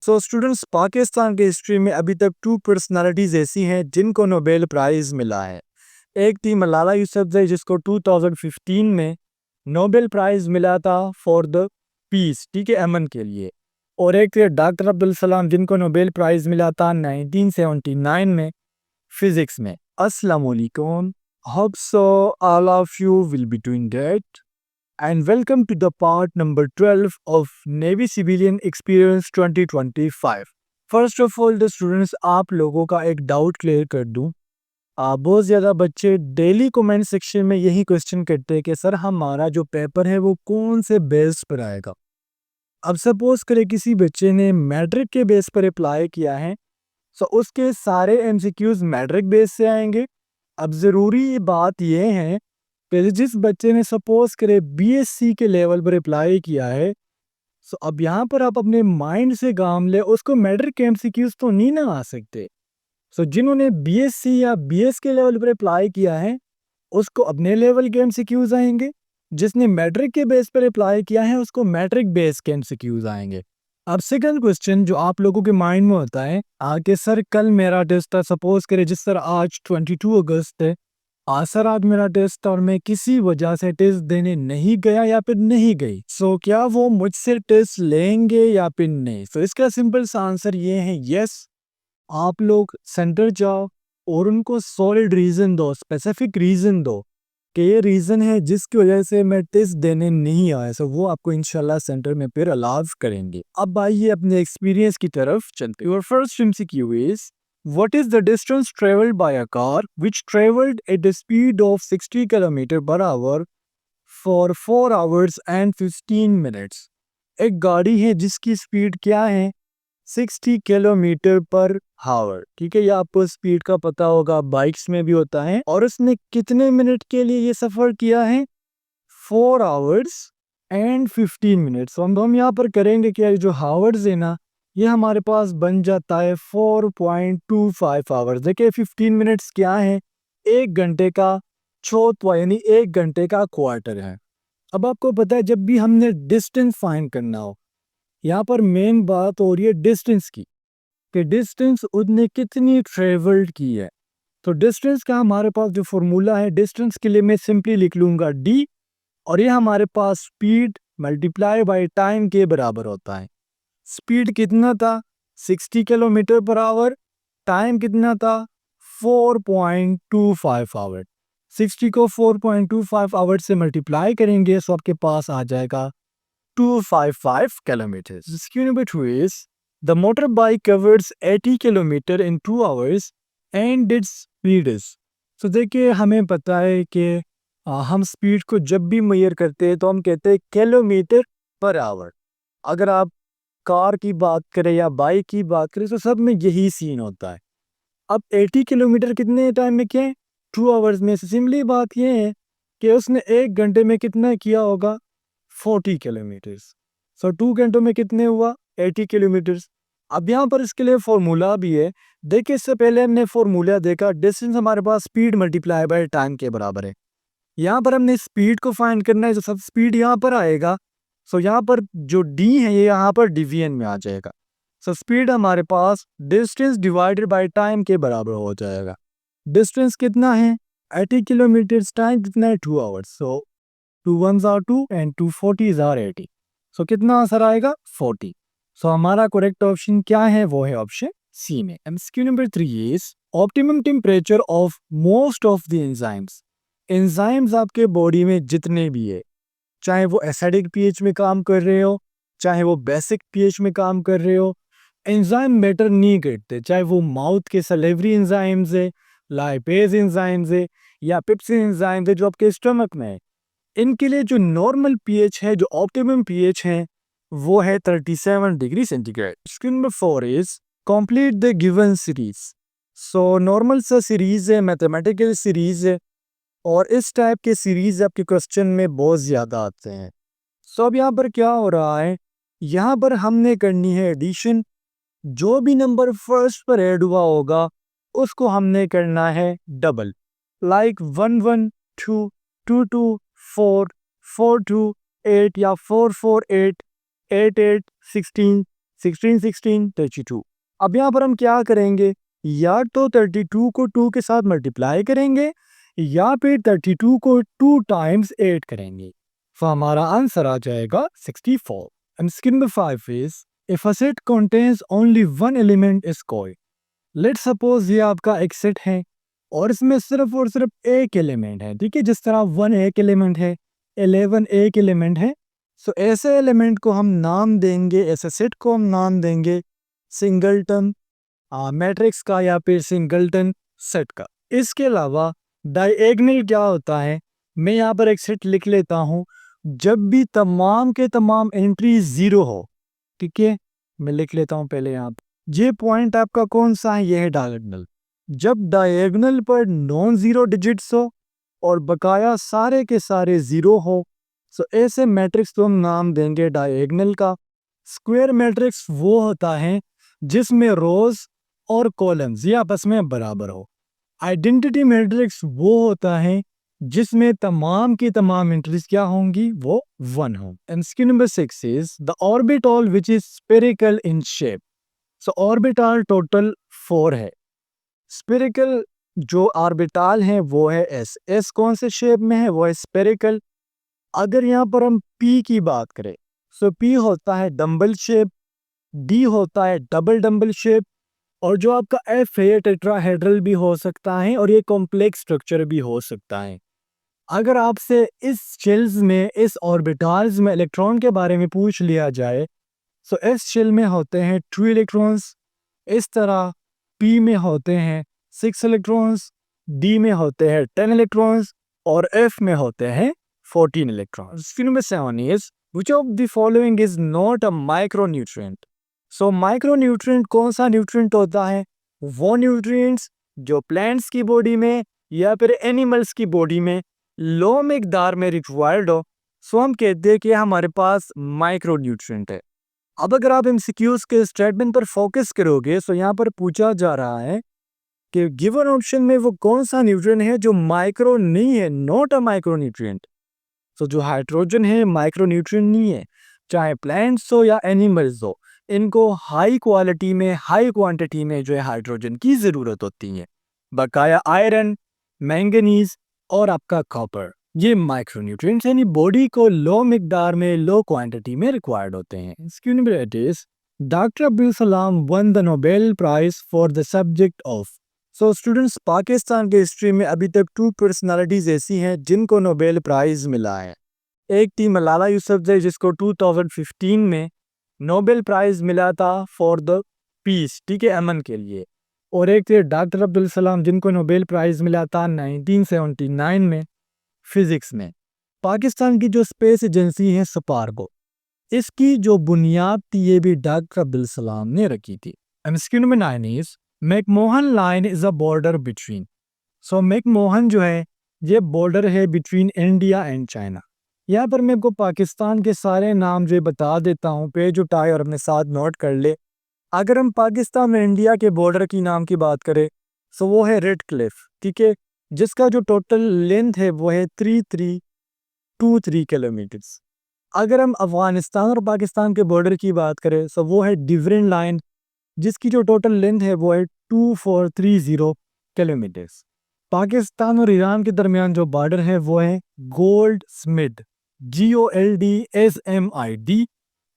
सो students, Pakistan के history में अभी तक 2 पर्सनालिटीज़ ऐसी हैं जिनको नोबेल प्राइज़ मिला है। एक थी मलाला यूसुफ़ज़ई जिसको 2015 में नोबेल प्राइज़ मिला था फॉर द पीस, ठीक है, अमन के लिए। और एक थे डॉक्टर अब्दुल सलाम जिनको नोबेल प्राइज़ मिला था 1979 में फ़िज़िक्स में। अस्सलाम वालेकुम, hope so all of you will be doing great and welcome to the part number 12 of Navy Civilian Experience 2025. First of all, the students, आप लोगों का एक डाउट क्लियर कर दूं। बहुत ज़्यादा बच्चे डेली कमेंट सेक्शन में यही क्वेश्चन करते हैं कि सर हमारा जो पेपर है वो कौन से बेस पर आएगा। अब सपोज करें किसी बच्चे ने मैट्रिक के बेस पर अप्लाई किया है, तो उसके सारे एमसीक्यूज मैट्रिक बेस से आएंगे। अब ज़रूरी बात यह है कि जिस बच्चे ने सपोज करे बीएससी के लेवल पर अप्लाई किया है, सो अब यहाँ पर आप अपने माइंड से काम ले, उसको मैट्रिक के एमसीक्यूज तो नहीं ना आ सकते। सो जिन्होंने बीएससी या बीएस के लेवल पर अप्लाई किया है उसको अपने लेवल के एमसीक्यूज आएंगे, जिसने मैट्रिक के बेस पर अप्लाई किया है उसको मैट्रिक बेस के एमसीक्यूज आएंगे। अब सेकंड क्वेश्चन जो आप लोगों के माइंड में होता है आगे, सर कल मेरा टेस्ट था, सपोज करें जिस सर आज 22 अगस्त है, आज सर आज मेरा टेस्ट था और मैं किसी वजह से टेस्ट देने नहीं गया या फिर नहीं गई, सो क्या वो मुझसे टेस्ट लेंगे या फिर नहीं? सो इसका सिंपल सा आंसर ये है यस। आप लोग सेंटर जाओ और उनको सॉलिड रीजन दो, स्पेसिफिक रीजन दो कि ये रीजन है जिसकी वजह से मैं टेस्ट देने नहीं आया, सो वो आपको इंशाल्लाह सेंटर में फिर अलाउ करेंगे। अब आइए अपने एक्सपीरियंस की तरफ चलते। Your first MCQ is what is the distance traveled by a car which traveled at the speed of 60 km per hour for 4 hours and 15 minutes? एक गाड़ी है जिसकी स्पीड क्या है 60 किलोमीटर पर आवर, ठीक है, ये आपको स्पीड का पता होगा, बाइक्स में भी होता है। और उसने कितने मिनट के लिए ये सफर किया है 4 आवर्स एंड 15 मिनट्स। हम यहाँ पर करेंगे क्या, जो हावर्स है ना ये हमारे पास बन जाता है 4.25 आवर्स। देखिए 15 मिनट्स क्या है, 1 घंटे का चौथवा यानी 1 घंटे का क्वार्टर है। अब आपको पता है जब भी हमने डिस्टेंस फाइंड करना हो, यहाँ पर मेन बात हो रही है डिस्टेंस की, कि डिस्टेंस उसने कितनी ट्रेवल्ड की है। तो डिस्टेंस का हमारे पास जो फॉर्मूला है डिस्टेंस के लिए मैं सिंपली लिख लूंगा डी, और ये हमारे पास स्पीड मल्टीप्लाई बाय टाइम के बराबर होता है। स्पीड कितना था 60 किलोमीटर पर आवर, टाइम कितना था 4.25 आवर। 60 को 4.25 आवर से मल्टीप्लाई करेंगे तो आपके पास आ जाएगा 255 kilometers. Skill number 2 is the motorbike covers 80 kilometer in 2 hours and its speed is. So देखिए हमें पता है कि हम स्पीड को जब भी मेजर करते हैं तो हम कहते हैं किलोमीटर पर आवर। अगर आप कार की बात करें या बाइक की बात करें तो सब में यही सीन होता है। अब 80 किलोमीटर कितने टाइम में किए 2 आवर्स में। सिंपली बात यह है कि उसने 1 घंटे में कितना किया होगा 40 किलोमीटर्स। सो 2 घंटों में कितने हुआ 80 किलोमीटर्स। अब यहाँ पर इसके लिए फॉर्मूला भी है। देखिए इससे पहले हमने फॉर्मूला देखा डिस्टेंस हमारे पास स्पीड मल्टीप्लाई बाय टाइम के बराबर है। यहाँ पर हमने स्पीड को फाइंड करना है, जो सब स्पीड यहाँ पर आएगा, सो यहाँ पर जो डी है ये यहाँ पर डिवीजन में आ जाएगा। सो स्पीड हमारे पास डिस्टेंस डिवाइडेड बाय टाइम के बराबर हो जाएगा। डिस्टेंस कितना है 80 किलोमीटर, टाइम कितना है 2 hours. So 2 1s are 2 and 2 40s are 80। सो कितना आंसर आएगा 40। सो हमारा करेक्ट ऑप्शन क्या है, वो है ऑप्शन सी में। MCQ number 3 is optimum temperature of most of the enzymes. Enzymes आपके बॉडी में जितने भी है, चाहे वो एसिडिक पीएच में काम कर रहे हो, चाहे वो बेसिक पीएच में काम कर रहे हो, एंजाइम मैटर नहीं करते। चाहे वो माउथ के सलेवरी एंजाइम्स है, लाइपेज एंजाइम्स है या पेप्सिन एंजाइम्स है जो आपके स्टमक में है, इनके लिए जो नॉर्मल पीएच है, जो ऑप्टिमम पीएच है, वो है 37 degree centigrade. Question number 4 is complete the given series. So normal सा सीरीज है, मैथमेटिकल सीरीज है, और इस टाइप के सीरीज आपके क्वेश्चन में बहुत ज़्यादा आते हैं। सो अब यहाँ पर क्या हो रहा है, यहाँ पर हमने करनी है एडिशन। जो भी नंबर फर्स्ट पर ऐड हुआ होगा उसको हमने करना है डबल, लाइक 1 1 2 2 2 4 4 2 8 या 4 4 8 8 8 16 16 16 32। अब यहाँ पर हम क्या करेंगे, या तो 32 को 2 के साथ मल्टीप्लाई करेंगे या फिर 32 को 2 टाइम्स 8 करेंगे, तो हमारा आंसर आ जाएगा 64। And skin number 5 is if a set contains only one element is called. Let's suppose ये आपका एक सेट है और इसमें सिर्फ और सिर्फ एक एलिमेंट है, ठीक है, जिस तरह 1 एक एलिमेंट है, 11 एक एलिमेंट है। सो ऐसे एलिमेंट को हम नाम देंगे, ऐसे सेट को हम नाम देंगे सिंगलटन मैट्रिक्स का या फिर सिंगलटन सेट का। इसके अलावा डायगोनल क्या होता है, मैं यहाँ पर एक सेट लिख लेता हूँ, जब भी तमाम के तमाम एंट्री 0 हो, ठीक है, मैं लिख लेता हूँ पहले यहाँ पर। ये पॉइंट आपका कौन सा है, ये है डायगोनल। जब डायगोनल पर नॉन जीरो डिजिट्स हो और बकाया सारे के सारे 0 हो, सो ऐसे मैट्रिक्स को हम नाम देंगे डायगोनल का। स्क्वायर मैट्रिक्स वो होता है जिसमें रोज और कॉलम्स ये आपस में बराबर हो। आइडेंटिटी मैट्रिक्स वो होता है जिसमें तमाम की तमाम एंट्रीज क्या होंगी, वो 1 हो। And skin number 6 is the orbital which is spherical in shape. So orbital total 4 है। स्फेरिकल जो ऑर्बिटल है वो है एस। एस कौन से शेप में है, वो है स्फेरिकल। अगर यहाँ पर हम पी की बात करें, सो पी होता है डम्बल शेप, डी होता है डबल डम्बल शेप, और जो आपका एफ है ये टेट्राहेड्रल भी हो सकता है और ये कॉम्प्लेक्स स्ट्रक्चर भी हो सकता है। अगर आपसे इस शेल्स में, इस ऑर्बिटल्स में इलेक्ट्रॉन के बारे में पूछ लिया जाए, सो इस शेल में होते हैं 2 इलेक्ट्रॉन्स, इस तरह पी में होते हैं 6 इलेक्ट्रॉन्स, डी में होते हैं 10 इलेक्ट्रॉन्स और एफ में होते हैं 14 इलेक्ट्रॉन्स। फिर number 7 is which of the following is not a micronutrient. So micronutrient कौन सा न्यूट्रिएंट होता है, वो न्यूट्रिएंट्स जो प्लांट्स की बॉडी में या फिर एनिमल्स की बॉडी में लो मिकदार में रिक्वायर्ड हो, सो हम कहते हैं कि हमारे पास माइक्रोन्यूट्रिएंट है। अब अगर आप एमसीक्यूज के स्टेटमेंट पर फोकस करोगे, सो यहाँ पर पूछा जा रहा है कि गिवन ऑप्शन में वो कौन सा न्यूट्रिएंट है जो माइक्रो नहीं है, नॉट अ माइक्रोन्यूट्रिएंट। सो जो हाइड्रोजन है माइक्रोन्यूट्रिएंट नहीं है, चाहे प्लांट्स हो या एनिमल्स हो, इनको हाई क्वालिटी में, हाई क्वांटिटी में जो है हाइड्रोजन की जरूरत होती है। बकाया आयरन, मैंगनीज और आपका कॉपर, ये माइक्रोन्यूट्रिएंट्स यानी बॉडी को लो मिकदार में, लो क्वांटिटी में रिक्वायर्ड होते हैं। इसकी unit is doctor Abdul Salam won the Nobel prize for the subject of. So students, Pakistan के हिस्ट्री में अभी तक 2 पर्सनालिटीज ऐसी हैं जिनको नोबेल प्राइज मिला है। एक थी मलाला यूसुफजई जिसको 2015 में नोबेल प्राइज मिला था फॉर द पीस, ठीक है, अमन के लिए। और एक थे डॉक्टर अब्दुल सलाम जिनको नोबेल प्राइज मिला था 1979 में फिजिक्स में। पाकिस्तान की जो स्पेस एजेंसी है स्पार्को, इसकी जो बुनियाद थी ये भी डॉक्टर अब्दुल सलाम ने रखी थी। MCQ number 9 is McMahon line is a border between. So McMahon जो है ये बॉर्डर है बिटवीन इंडिया एंड चाइना। यहाँ पर मैं आपको पाकिस्तान के सारे नाम जो बता देता हूँ, पेज उठाए और अपने साथ नोट कर ले। अगर हम पाकिस्तान और इंडिया के बॉर्डर की नाम की बात करें, सो वो है रेड क्लिफ, ठीक है, जिसका जो टोटल लेंथ है वो है 3323 किलोमीटर्स। अगर हम अफगानिस्तान और पाकिस्तान के बॉर्डर की बात करें, सो वो है डिफरेंट लाइन, जिसकी जो टोटल लेंथ है वो है 2430 किलोमीटर्स। पाकिस्तान और ईरान के दरमियान जो बॉर्डर है वो है गोल्ड स्मिड, GOLDSMID,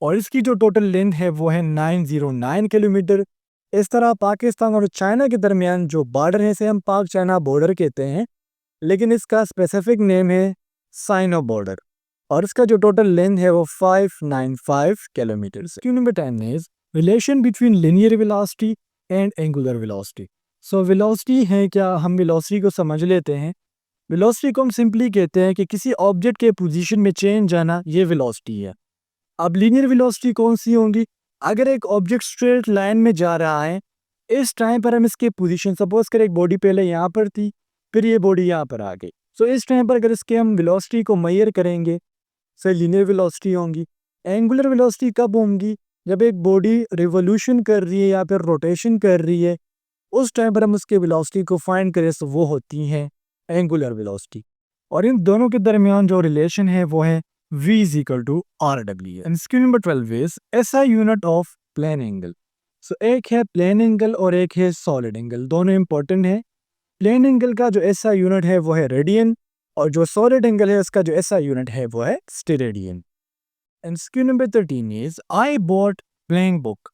और इसकी जो टोटल लेंथ है वो है 909 किलोमीटर। इस तरह पाकिस्तान और चाइना के दरमियान जो बॉर्डर है इसे हम पाक चाइना बॉर्डर कहते हैं, लेकिन इसका स्पेसिफिक नेम है साइनो बॉर्डर, और इसका जो टोटल लेंथ है वो 595 kilometre. Number 10 is relation between linear velocity and angular velocity. So velocity है क्या, हम वेलोसिटी को समझ लेते हैं। वेलोसिटी को हम सिंपली कहते हैं कि किसी ऑब्जेक्ट के पोजीशन में चेंज आना, ये वेलोसिटी है। अब लीनियर वेलोसिटी कौन सी होंगी, अगर एक ऑब्जेक्ट स्ट्रेट लाइन में जा रहा है, इस टाइम पर हम इसके पोजीशन, सपोज कर एक बॉडी पहले यहाँ पर थी, फिर ये बॉडी यहाँ पर आ गई, सो इस टाइम पर अगर इसके हम वेलोसिटी को मेजर करेंगे, सो लीनियर वेलोसिटी होंगी। एंगुलर वेलोसिटी कब होंगी, जब एक बॉडी रिवोल्यूशन कर रही है या फिर रोटेशन कर रही है, उस टाइम पर हम उसके वेलोसिटी को फाइंड करें, तो वो होती हैं एंगुलर वेलोसिटी। और इन दोनों के दरमियान जो रिलेशन है वो है V = RW। And skill number 12 is SI unit of plane angle. So एक है प्लेन एंगल और एक है सॉलिड एंगल, दोनों इंपॉर्टेंट है। प्लेन एंगल का जो एसआई यूनिट है वो है रेडियन, और जो सॉलिड एंगल है उसका जो एसआई यूनिट है वो है steradian. And question number 13 is I bought playing book.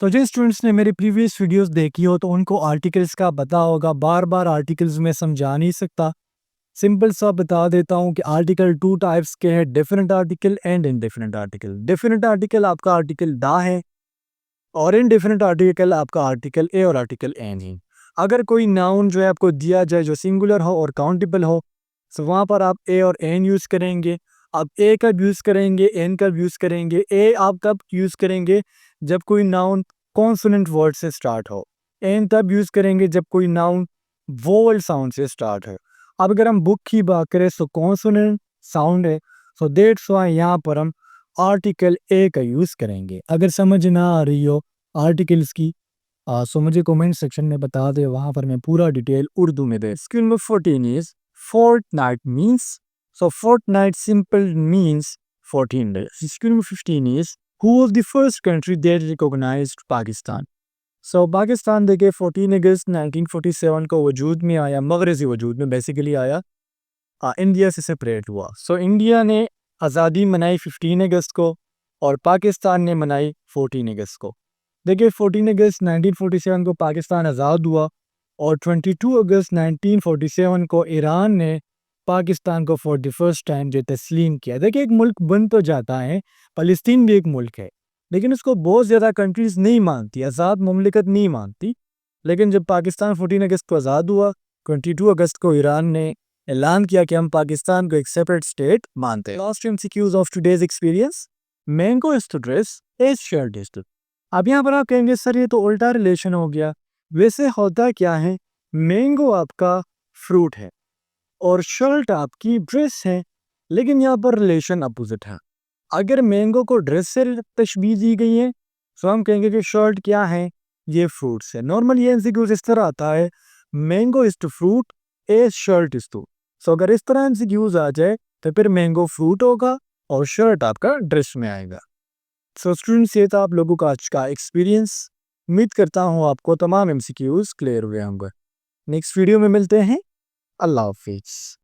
तो जिन स्टूडेंट्स ने मेरी प्रीवियस वीडियोस देखी हो तो उनको आर्टिकल्स का पता होगा, बार बार आर्टिकल्स में समझा नहीं सकता, सिंपल सा बता देता हूँ कि आर्टिकल 2 टाइप्स के हैं, definite article and indefinite article. Definite article आपका आर्टिकल दा है, और इनडेफिनेट आर्टिकल आपका आर्टिकल ए और आर्टिकल एन है। अगर कोई नाउन जो है आपको दिया जाए जो सिंगुलर हो और काउंटेबल हो, तो वहाँ पर आप ए और एन यूज़ करेंगे। आप ए कब यूज़ करेंगे, एन कब यूज़ करेंगे? ए आप कब यूज़ करेंगे जब कोई नाउन कॉन्सोनेंट वर्ड से स्टार्ट हो। एन तब यूज़ करेंगे जब कोई नाउन वोवल साउंड से स्टार्ट है। अब अगर हम बुक की बात करें तो कॉन्सोनेंट साउंड है, सो दैट्स व्हाई यहाँ पर हम आर्टिकल ए का यूज़ करेंगे। अगर समझ ना आ रही हो आर्टिकल्स की सो मुझे कमेंट सेक्शन में बता दे, वहाँ पर मैं पूरा डिटेल उर्दू में दे। Question number 14 is fortnight means, so fortnight simple means 14 days। Question number 15 is who was the first country that recognised Pakistan. So Pakistan देखिए 14 अगस्त 1947 को वजूद में आया, मगरजी वजूद में बेसिकली आया, इंडिया से सेपरेट हुआ। सो इंडिया ने आज़ादी मनाई 15 अगस्त को और पाकिस्तान ने मनाई 14 अगस्त को। देखिए 14 अगस्त 1947 को पाकिस्तान आज़ाद हुआ और 22 अगस्त 1947 को ईरान ने पाकिस्तान को फॉर द फर्स्ट टाइम जो तस्लीम किया। देखिए एक मुल्क बन तो जाता है, फ़लस्तीन भी एक मुल्क है, लेकिन उसको बहुत ज़्यादा कंट्रीज़ नहीं मानती, आज़ाद ममलिकत नहीं मानती। लेकिन जब पाकिस्तान 14 अगस्त को आज़ाद हुआ, 22 अगस्त को ईरान ने ऐलान किया कि हम पाकिस्तान को एक सेपरेट स्टेट मानते हैं। Last MCQs of today's experience, mango is to dress as shirt is to. अब यहाँ पर आप कहेंगे सर ये तो उल्टा रिलेशन हो गया। वैसे होता क्या है, मैंगो आपका फ्रूट है और शर्ट आपकी ड्रेस है, लेकिन यहाँ पर रिलेशन अपोजिट है। अगर मैंगो को ड्रेस से तशबीह दी गई है तो हम कहेंगे कि शर्ट क्या है, ये फ्रूट्स है। नॉर्मल ये एमसीक्यूज इस तरह आता है, mango is to fruit as shirt is to. So अगर इस तरह एमसीक्यूज आ जाए तो फिर मैंगो फ्रूट होगा और शर्ट आपका ड्रेस में आएगा। सो स्टूडेंट्स ये था आप लोगों का आज का एक्सपीरियंस। उम्मीद करता हूँ आपको तमाम एमसीक्यूज क्लियर हुए होंगे। नेक्स्ट वीडियो में मिलते हैं। अल्लाह हाफिज़।